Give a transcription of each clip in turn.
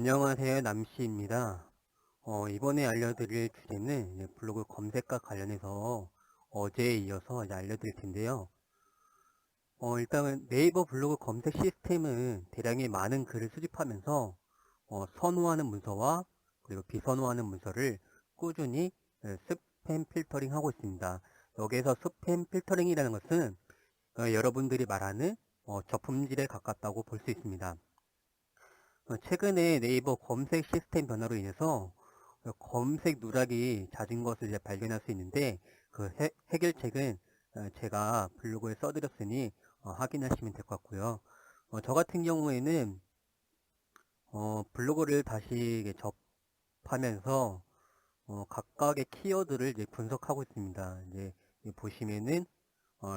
안녕하세요. 남씨입니다. 이번에 알려드릴 주제는 이제 블로그 검색과 관련해서 어제에 이어서 이제 알려드릴 텐데요. 일단은 네이버 블로그 검색 시스템은 대량의 많은 글을 수집하면서 선호하는 문서와 그리고 비선호하는 문서를 꾸준히 스팸 필터링 하고 있습니다. 여기에서 스팸 필터링이라는 것은 여러분들이 말하는 저품질에 가깝다고 볼 수 있습니다. 최근에 네이버 검색 시스템 변화로 인해서 검색 누락이 잦은 것을 이제 발견할 수 있는데 그 해결책은 제가 블로그에 써드렸으니 확인하시면 될 것 같고요. 저 같은 경우에는 블로그를 다시 이게 접하면서 각각의 키워드를 이제 분석하고 있습니다. 이제 보시면은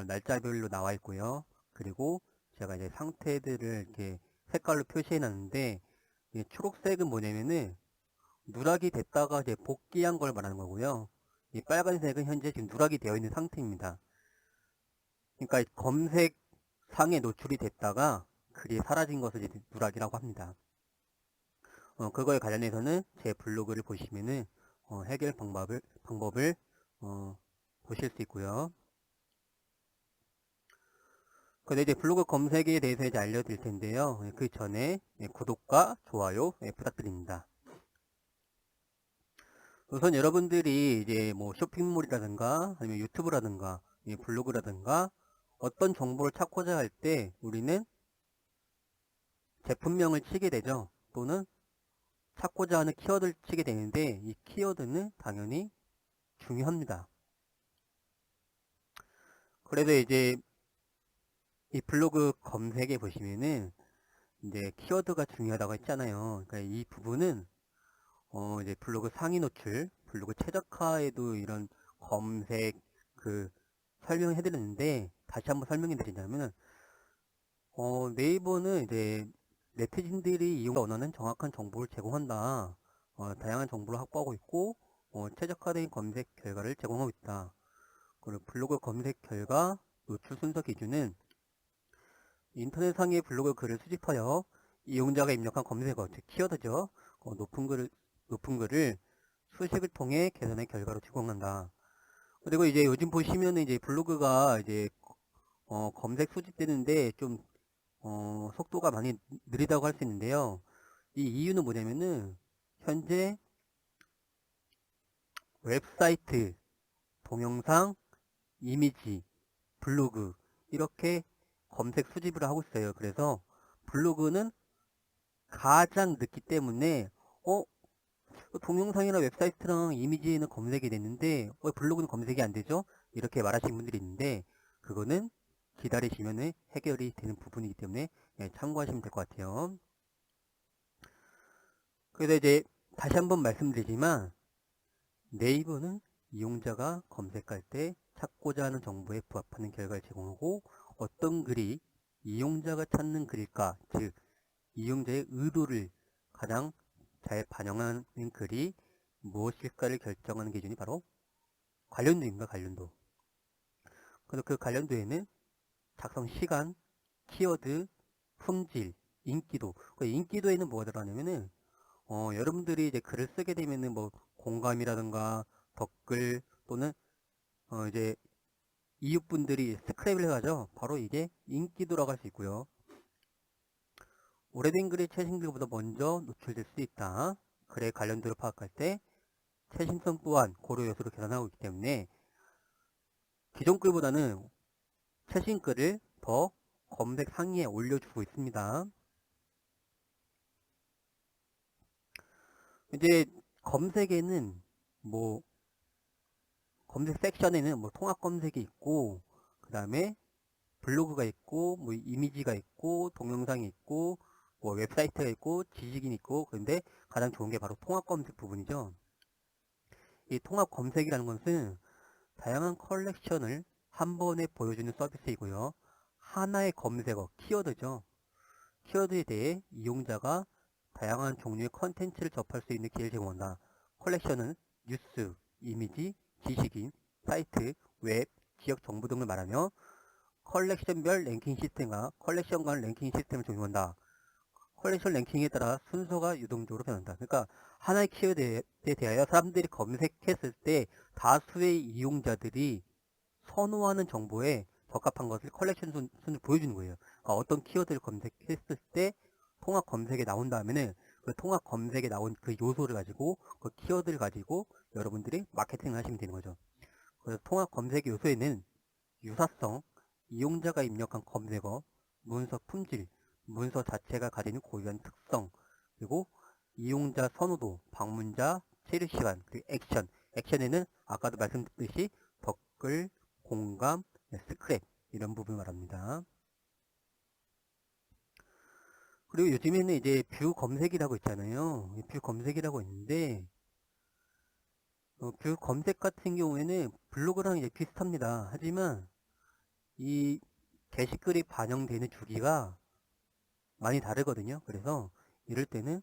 날짜별로 나와 있고요. 그리고 제가 이제 상태들을 이렇게 색깔로 표시해 놨는데 초록색은 뭐냐면은 누락이 됐다가 이제 복귀한 걸 말하는 거고요. 이 빨간색은 현재 지금 누락이 되어 있는 상태입니다. 그러니까 검색 상에 노출이 됐다가 글이 사라진 것을 이제 누락이라고 합니다. 그거에 관련해서는 제 블로그를 보시면은 해결 방법을 보실 수 있고요. 근데 이제 블로그 검색에 대해서 이제 알려드릴 텐데요. 그 전에 구독과 좋아요 부탁드립니다. 우선 여러분들이 이제 뭐 쇼핑몰이라든가 아니면 유튜브라든가 블로그라든가 어떤 정보를 찾고자 할 때 우리는 제품명을 치게 되죠. 또는 찾고자 하는 키워드를 치게 되는데 이 키워드는 당연히 중요합니다. 그래서 이제 이 블로그 검색에 보시면은 이제 키워드가 중요하다고 했잖아요. 그러니까 이 부분은 이제 블로그 상위 노출, 블로그 최적화에도 이런 검색 설명해 드렸는데 다시 한번 설명해 드리자면 네이버는 이제 네티즌들이 이용자 원하는 정확한 정보를 제공한다. 다양한 정보를 확보하고 있고 최적화된 검색 결과를 제공하고 있다. 그리고 블로그 검색 결과 노출 순서 기준은 인터넷상의 블로그 글을 수집하여 이용자가 입력한 검색어, 즉 키워드죠. 높은 글을 수식을 통해 계산의 결과로 제공한다. 그리고 이제 요즘 보시면은 이제 블로그가 이제 검색 수집되는데 좀 속도가 많이 느리다고 할 수 있는데요. 이 이유는 뭐냐면은 현재 웹사이트, 동영상, 이미지, 블로그 이렇게 검색 수집을 하고 있어요. 그래서 블로그는 가장 늦기 때문에 동영상이나 웹사이트랑 이미지는 검색이 됐는데 왜 블로그는 검색이 안 되죠? 이렇게 말하시는 분들이 있는데 그거는 기다리시면 해결이 되는 부분이기 때문에 참고하시면 될 것 같아요. 그래서 이제 다시 한번 말씀드리지만 네이버는 이용자가 검색할 때 찾고자 하는 정보에 부합하는 결과를 제공하고 어떤 글이 이용자가 찾는 글일까, 즉 이용자의 의도를 가장 잘 반영하는 글이 무엇일까를 결정하는 기준이 바로 관련도입니다. 관련도. 그래서 그 관련도에는 작성 시간, 키워드, 품질, 인기도. 그 인기도에는 뭐가 들어가냐면은 여러분들이 이제 글을 쓰게 되면은 뭐 공감이라든가 댓글 또는 이제 이웃분들이 스크랩을 해가죠. 바로 이게 인기도라고 할 수 있고요. 오래된 글이 최신 글보다 먼저 노출될 수 있다. 글의 관련도를 파악할 때 최신성 또한 고려 요소로 계산하고 있기 때문에 기존 글보다는 최신 글을 더 검색 상위에 올려주고 있습니다. 이제 검색에는 뭐 검색 섹션에는 뭐 통합 검색이 있고 그 다음에 블로그가 있고 뭐 이미지가 있고 동영상이 있고 뭐 웹사이트가 있고 지식인이 있고 그런데 가장 좋은 게 바로 통합 검색 부분이죠. 이 통합 검색이라는 것은 다양한 컬렉션을 한 번에 보여주는 서비스이고요. 하나의 검색어, 키워드죠. 키워드에 대해 이용자가 다양한 종류의 컨텐츠를 접할 수 있는 기회를 제공한다. 컬렉션은 뉴스, 이미지, 지식인, 사이트, 웹, 지역 정보 등을 말하며 컬렉션별 랭킹 시스템과 컬렉션 간 랭킹 시스템을 적용한다. 컬렉션 랭킹에 따라 순서가 유동적으로 변한다. 그러니까 하나의 키워드에 대하여 사람들이 검색했을 때 다수의 이용자들이 선호하는 정보에 적합한 것을 컬렉션 순을 보여주는 거예요. 그러니까 어떤 키워드를 검색했을 때 통합 검색에 나온 다음에는 그 통합 검색에 나온 그 요소를 가지고 그 키워드를 가지고 여러분들이 마케팅을 하시면 되는 거죠. 그래서 통합 검색 요소에는 유사성, 이용자가 입력한 검색어, 문서 품질, 문서 자체가 가지는 고유한 특성, 그리고 이용자 선호도, 방문자, 체류 시간, 그리고 액션. 액션에는 아까도 말씀드렸듯이 댓글, 공감, 스크랩 이런 부분을 말합니다. 그리고 요즘에는 이제 뷰 검색이라고 있잖아요. 뷰 검색이라고 있는데 뷰 검색 같은 경우에는 블로그랑 이제 비슷합니다. 하지만 이 게시글이 반영되는 주기가 많이 다르거든요. 그래서 이럴 때는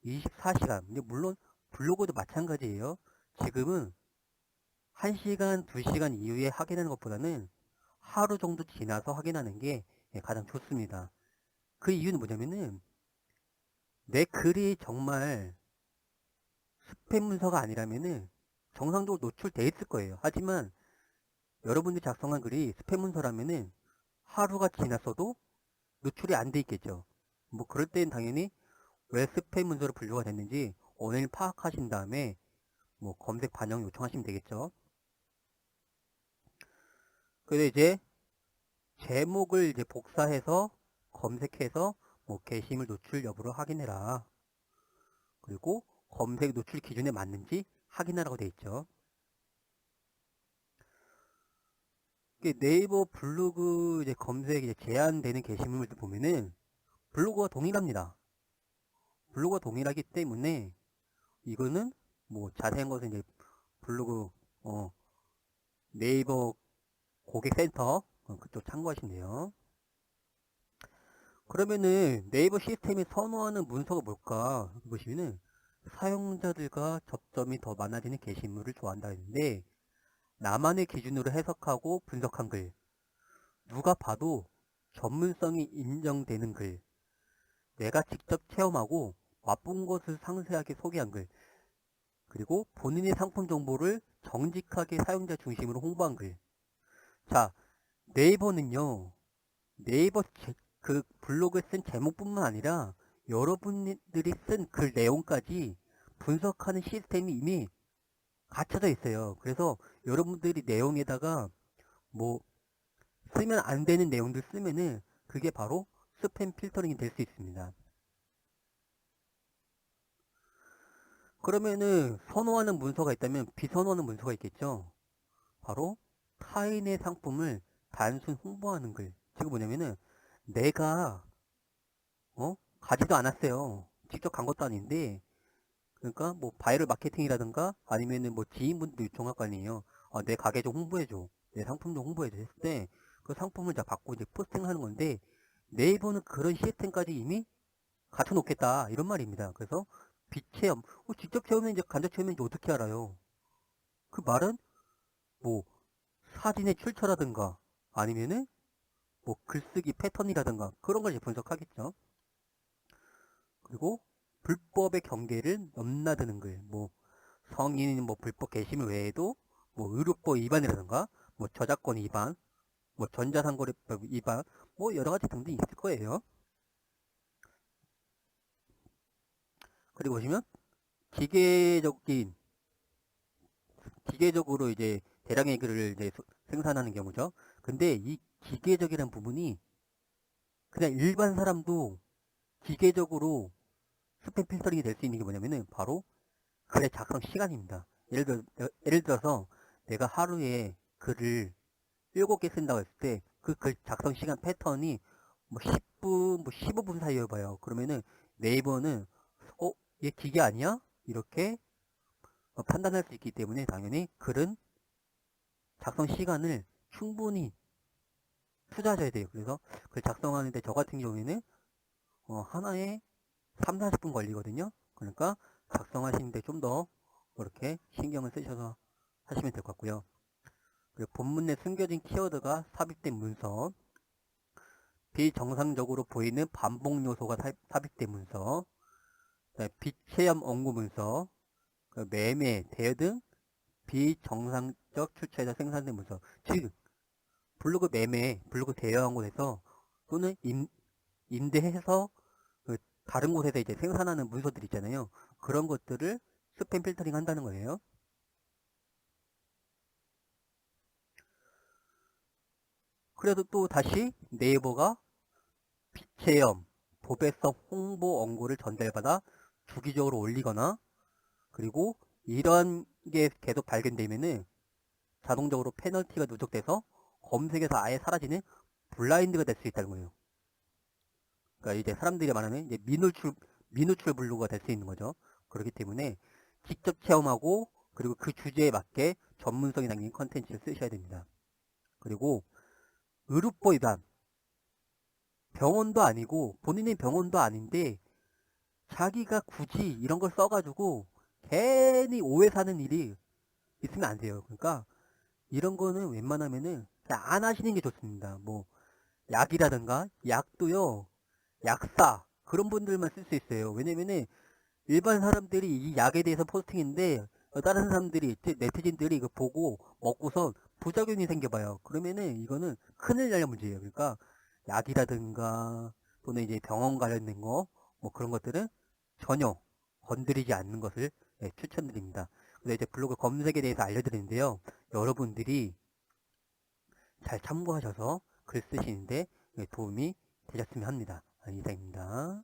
24시간, 근데 물론 블로그도 마찬가지예요. 지금은 1시간, 2시간 이후에 확인하는 것보다는 하루 정도 지나서 확인하는 게 가장 좋습니다. 그 이유는 뭐냐면은 내 글이 정말 스팸 문서가 아니라면은 정상적으로 노출돼 있을 거예요. 하지만 여러분들이 작성한 글이 스팸 문서라면은 하루가 지났어도 노출이 안 돼 있겠죠. 뭐 그럴 땐 당연히 왜 스팸 문서로 분류가 됐는지 원인을 파악하신 다음에 뭐 검색 반영 요청하시면 되겠죠. 그래서 이제 제목을 이제 복사해서 검색해서 뭐 게시물 노출 여부를 확인해라. 그리고 검색 노출 기준에 맞는지 확인하라고 되어 있죠. 네이버 블로그 이제 검색 이제 제한되는 게시물들 보면은 블로그와 동일합니다. 블로그와 동일하기 때문에 이거는 뭐 자세한 것은 이제 블로그 네이버 고객센터 그쪽 참고하시면 돼요. 그러면은 네이버 시스템이 선호하는 문서가 뭘까 보시면은 사용자들과 접점이 더 많아지는 게시물을 좋아한다 했는데 나만의 기준으로 해석하고 분석한 글, 누가 봐도 전문성이 인정되는 글, 내가 직접 체험하고 맛본 것을 상세하게 소개한 글, 그리고 본인의 상품 정보를 정직하게 사용자 중심으로 홍보한 글. 자, 네이버는요, 네이버 그 블로그에 쓴 제목뿐만 아니라 여러분들이 쓴 글 내용까지 분석하는 시스템이 이미 갖춰져 있어요. 그래서 여러분들이 내용에다가 뭐 쓰면 안 되는 내용들 쓰면은 그게 바로 스팸 필터링이 될 수 있습니다. 그러면은 선호하는 문서가 있다면 비선호하는 문서가 있겠죠. 바로 타인의 상품을 단순 홍보하는 글. 지금 뭐냐면은 내가 가지도 않았어요. 직접 간 것도 아닌데 그러니까 뭐 바이럴 마케팅이라든가 아니면은 뭐 지인분도 요청할 거 아니에요. 내 가게 좀 홍보해줘. 내 상품 좀 해줘 했을 때 그 상품을 다 받고 이제 포스팅하는 건데 네이버는 그런 시스템까지 이미 갖춰 놓겠다 이런 말입니다. 그래서 비체험, 직접 체험은 이제 간접 체험인지 어떻게 알아요? 그 말은 뭐 사진의 출처라든가 아니면은 뭐 글쓰기 패턴이라든가 그런 걸 이제 분석하겠죠. 그리고 불법의 경계를 넘나드는 글, 뭐 성인 뭐 불법 게시물 외에도 뭐 의료법 위반이라든가 뭐 저작권 위반, 뭐 전자상거래법 위반, 뭐 여러 가지 등등이 있을 거예요. 그리고 보시면 기계적인 기계적으로 이제 대량의 글을 이제 생산하는 경우죠. 근데 이 기계적이라는 부분이 그냥 일반 사람도 기계적으로 스팸 필터링이 될 수 있는 게 뭐냐면은 바로 글의 작성 시간입니다. 예를 들어서 내가 하루에 글을 7개 쓴다고 했을 때 그 글 작성 시간 패턴이 뭐 10분, 뭐 15분 사이여봐요. 그러면은 네이버는 얘 기계 아니야? 이렇게 판단할 수 있기 때문에 당연히 글은 작성 시간을 충분히 투자하셔야 돼요. 그래서 글 작성하는데 저 같은 경우에는 하나에 3, 40분 걸리거든요. 그러니까 작성하시는데 좀 더 이렇게 신경을 쓰셔서 하시면 될 것 같고요. 그리고 본문 내 숨겨진 키워드가 삽입된 문서, 비정상적으로 보이는 반복 요소가 삽입된 문서, 비체험 언구 문서, 매매, 대여 등 비정상적 출처에서 생산된 문서. 즉 블로그 매매, 블로그 대여한 곳에서 또는 임대해서 다른 곳에서 이제 생산하는 문서들 있잖아요. 그런 것들을 스팸 필터링 한다는 거예요. 그래도 또 다시 네이버가 비체험, 도배성 홍보 원고를 전달받아 주기적으로 올리거나, 그리고 이러한 게 계속 발견되면은 자동적으로 페널티가 누적돼서 검색에서 아예 사라지는 블라인드가 될 수 있다는 거예요. 그러니까 이제 사람들이 말하는 이제 미노출 블로그가 될 수 있는 거죠. 그렇기 때문에 직접 체험하고, 그리고 그 주제에 맞게 전문성이 담긴 컨텐츠를 쓰셔야 됩니다. 그리고 의료법 위반, 병원도 아니고 본인의 병원도 아닌데 자기가 굳이 이런 걸 써가지고 괜히 오해 사는 일이 있으면 안 돼요. 그러니까 이런 거는 웬만하면은 그냥 안 하시는 게 좋습니다. 뭐 약이라든가, 약도요, 약사 그런 분들만 쓸 수 있어요. 왜냐면은 일반 사람들이 이 약에 대해서 포스팅인데 다른 사람들이, 네티즌들이 이거 보고 먹고서 부작용이 생겨봐요. 그러면은 이거는 큰일 날 문제예요. 그러니까 약이라든가 또는 이제 병원 관련된 거, 뭐 그런 것들은 전혀 건드리지 않는 것을 추천드립니다. 근데 이제 블로그 검색에 대해서 알려드리는데요. 여러분들이 잘 참고하셔서 글 쓰시는데 도움이 되셨으면 합니다. 이상입니다.